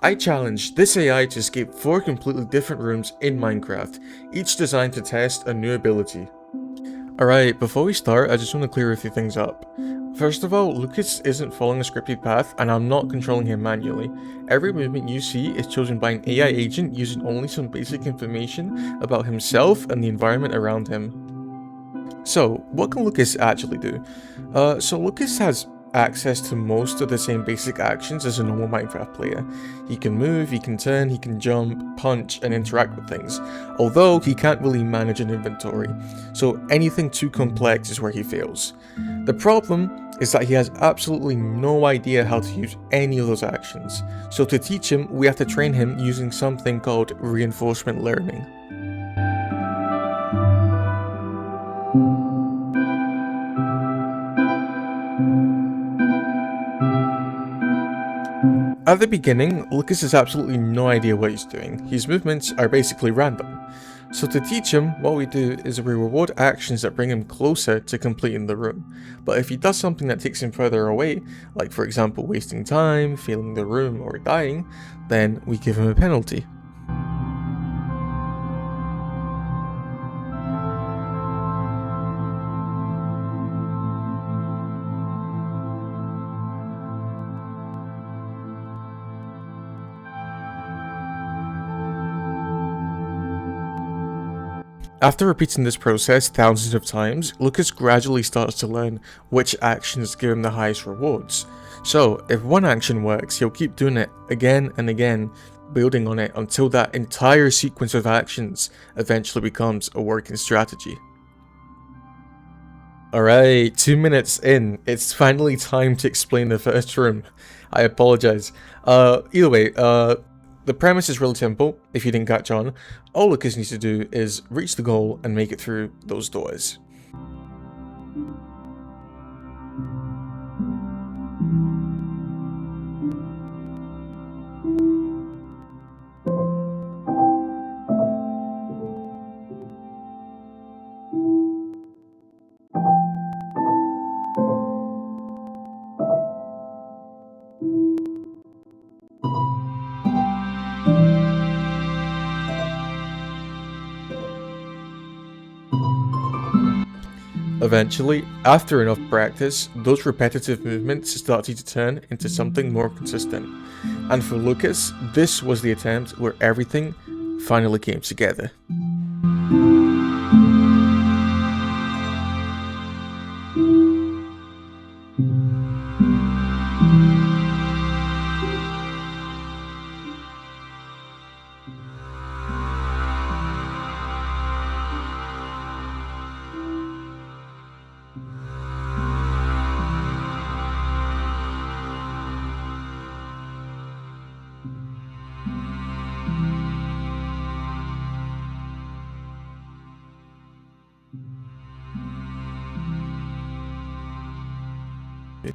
I challenged this AI to escape 4 completely different rooms in Minecraft, each designed to test a new ability. Alright, before we start, I just want to clear a few things up. First of all, Lucas isn't following a scripted path, and I'm not controlling him manually. Every movement you see is chosen by an AI agent using only some basic information about himself and the environment around him. So, what can Lucas actually do? So Lucas has access to most of the same basic actions as a normal Minecraft player. He can move, he can turn, he can jump, punch, and interact with things, although he can't really manage an inventory, so anything too complex is where he fails. The problem is that he has absolutely no idea how to use any of those actions, so to teach him, we have to train him using something called reinforcement learning. At the beginning, Lucas has absolutely no idea what he's doing. His movements are basically random. So to teach him, what we do is we reward actions that bring him closer to completing the room. But if he does something that takes him further away, like for example wasting time, failing the room, or dying, then we give him a penalty. After repeating this process thousands of times, Lucas gradually starts to learn which actions give him the highest rewards. So, if one action works, he'll keep doing it again and again, building on it until that entire sequence of actions eventually becomes a working strategy. Alright, 2 minutes in, it's finally time to explain the first room. I apologize. Either way, the premise is really simple, if you didn't catch on. All Lucas needs to do is reach the goal and make it through those doors. Eventually, after enough practice, those repetitive movements started to turn into something more consistent. And for Lucas, this was the attempt where everything finally came together.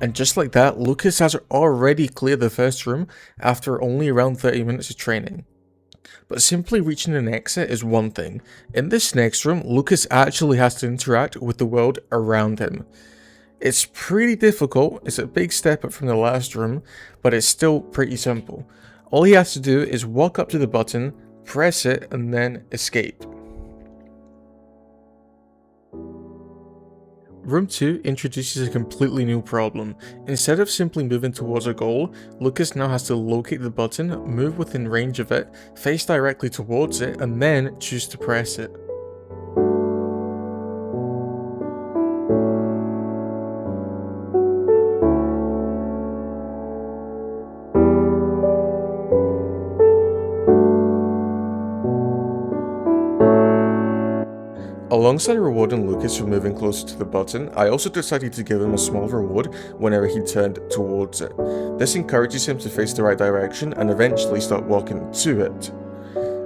And just like that, Lucas has already cleared the first room after only around 30 minutes of training. But simply reaching an exit is one thing. In this next room, Lucas actually has to interact with the world around him. It's pretty difficult, it's a big step up from the last room, but it's still pretty simple. All he has to do is walk up to the button, press it, and then escape. Room 2 introduces a completely new problem. Instead of simply moving towards a goal, Lucas now has to locate the button, move within range of it, face directly towards it, and then choose to press it. Alongside rewarding Lucas for moving closer to the button, I also decided to give him a small reward whenever he turned towards it. This encourages him to face the right direction and eventually start walking to it.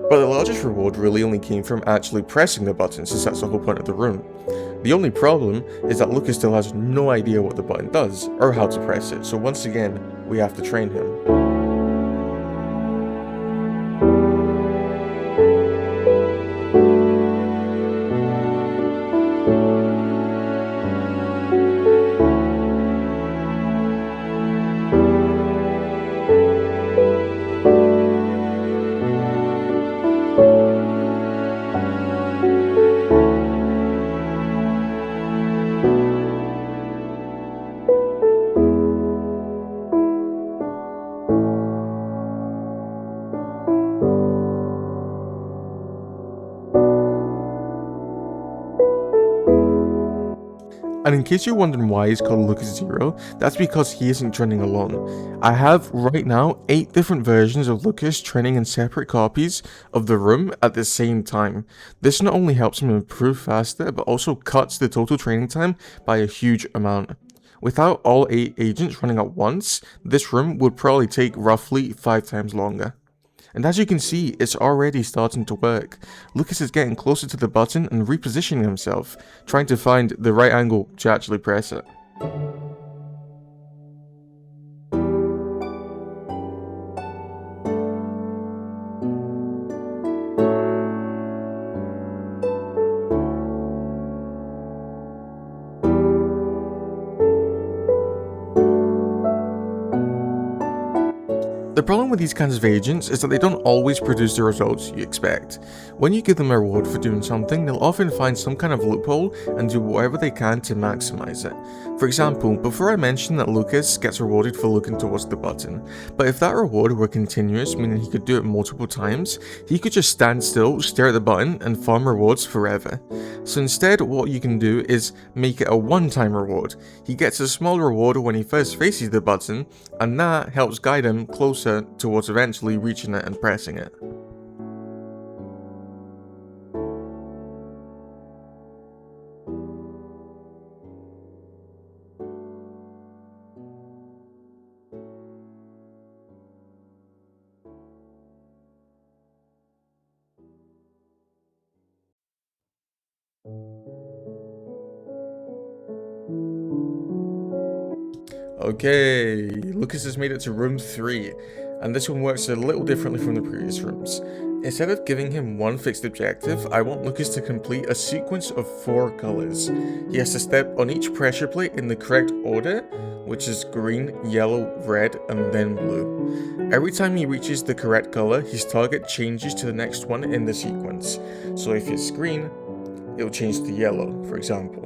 But the largest reward really only came from actually pressing the button, since that's the whole point of the room. The only problem is that Lucas still has no idea what the button does, or how to press it, so once again, we have to train him. And in case you're wondering why he's called Lucas Zero, that's because he isn't training alone. I have right now 8 different versions of Lucas training in separate copies of the room at the same time. This not only helps him improve faster, but also cuts the total training time by a huge amount. Without all 8 agents running at once, this room would probably take roughly 5 times longer. And as you can see, it's already starting to work. Lucas is getting closer to the button and repositioning himself, trying to find the right angle to actually press it. The problem with these kinds of agents is that they don't always produce the results you expect. When you give them a reward for doing something, they'll often find some kind of loophole and do whatever they can to maximize it. For example, before I mentioned that Lucas gets rewarded for looking towards the button, but if that reward were continuous, meaning he could do it multiple times, he could just stand still, stare at the button, and farm rewards forever. So instead, what you can do is make it a one-time reward. He gets a small reward when he first faces the button, and that helps guide him closer towards eventually reaching it and pressing it. Okay, Lucas has made it to room 3, and this one works a little differently from the previous rooms. Instead of giving him one fixed objective, I want Lucas to complete a sequence of 4 colors. He has to step on each pressure plate in the correct order, which is green, yellow, red, and then blue. Every time he reaches the correct color, his target changes to the next one in the sequence. So if it's green, it'll change to yellow, for example.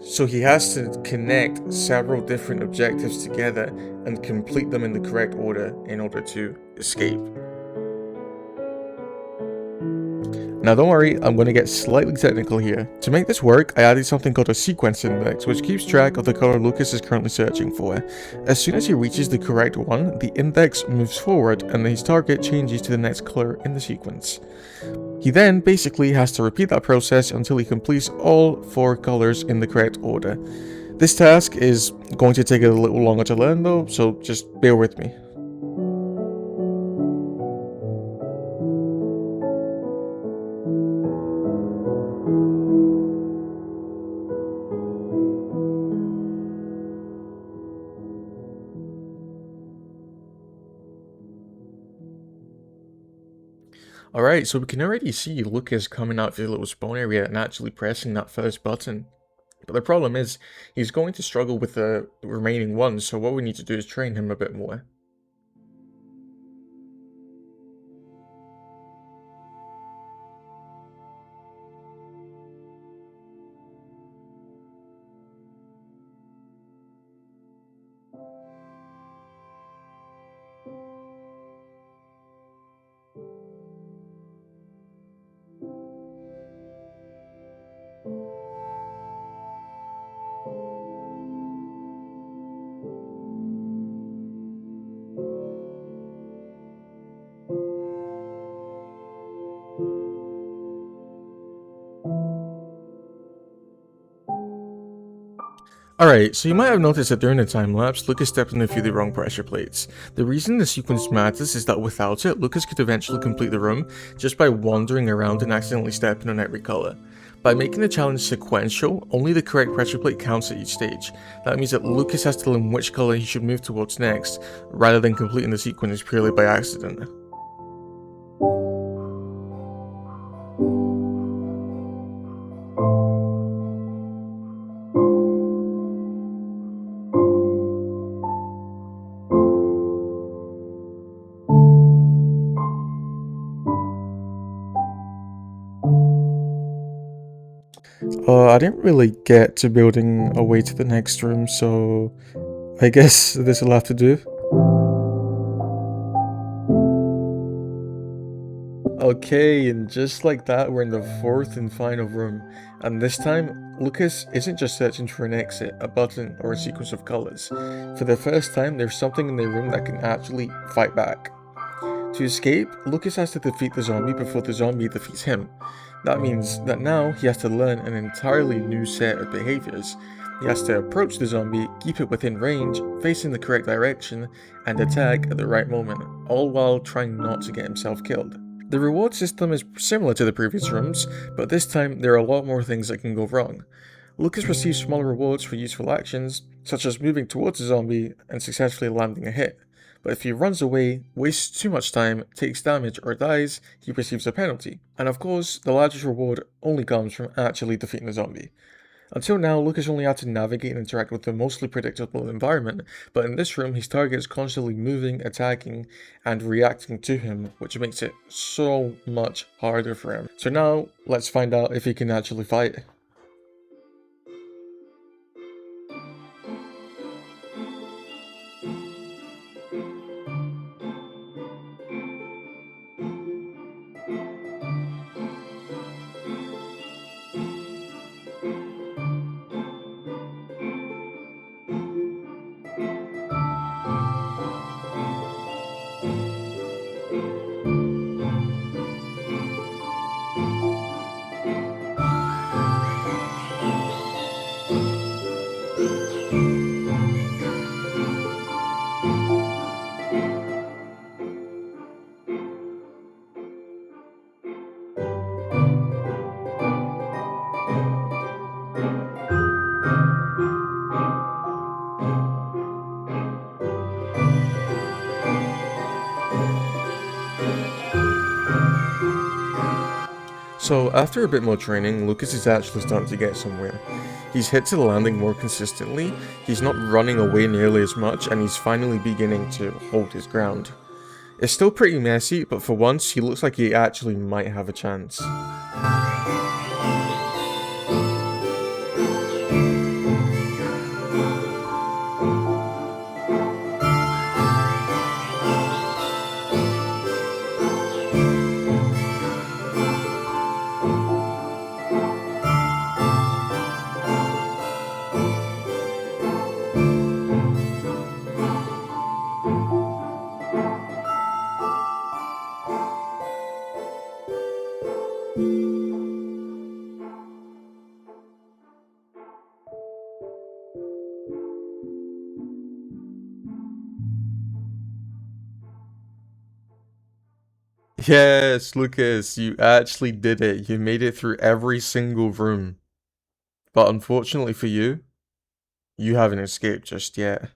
So he has to connect several different objectives together and complete them in the correct order in order to escape. Now don't worry, I'm going to get slightly technical here. To make this work, I added something called a sequence index, which keeps track of the color Lucas is currently searching for. As soon as he reaches the correct one, the index moves forward and his target changes to the next color in the sequence. He then basically has to repeat that process until he completes all 4 colors in the correct order. This task is going to take a little longer to learn though, so just bear with me. Alright, so we can already see Lucas coming out of the little spawn area and actually pressing that first button. But the problem is, he's going to struggle with the remaining ones, so what we need to do is train him a bit more. Alright, so you might have noticed that during the time lapse, Lucas stepped on a few of the wrong pressure plates. The reason the sequence matters is that without it, Lucas could eventually complete the room just by wandering around and accidentally stepping on every color. By making the challenge sequential, only the correct pressure plate counts at each stage. That means that Lucas has to learn which color he should move towards next, rather than completing the sequence purely by accident. I didn't really get to building a way to the next room, so I guess this will have to do. Okay, and just like that, we're in the fourth and final room, and this time, Lucas isn't just searching for an exit, a button, or a sequence of colors. For the first time, there's something in the room that can actually fight back. To escape, Lucas has to defeat the zombie before the zombie defeats him. That means that now he has to learn an entirely new set of behaviors. He has to approach the zombie, keep it within range, facing the correct direction, and attack at the right moment, all while trying not to get himself killed. The reward system is similar to the previous rooms, but this time there are a lot more things that can go wrong. Lucas receives small rewards for useful actions, such as moving towards a zombie and successfully landing a hit. But if he runs away, wastes too much time, takes damage, or dies, he receives a penalty. And of course, the largest reward only comes from actually defeating the zombie. Until now, Lucas only had to navigate and interact with a mostly predictable environment, but in this room his target is constantly moving, attacking, and reacting to him, which makes it so much harder for him. So now, let's find out if he can actually fight. So after a bit more training, Lucas is actually starting to get somewhere. He's hit to the landing more consistently, he's not running away nearly as much, and he's finally beginning to hold his ground. It's still pretty messy, but for once he looks like he actually might have a chance. Yes, Lucas, you actually did it. You made it through every single room. But unfortunately for you, you haven't escaped just yet.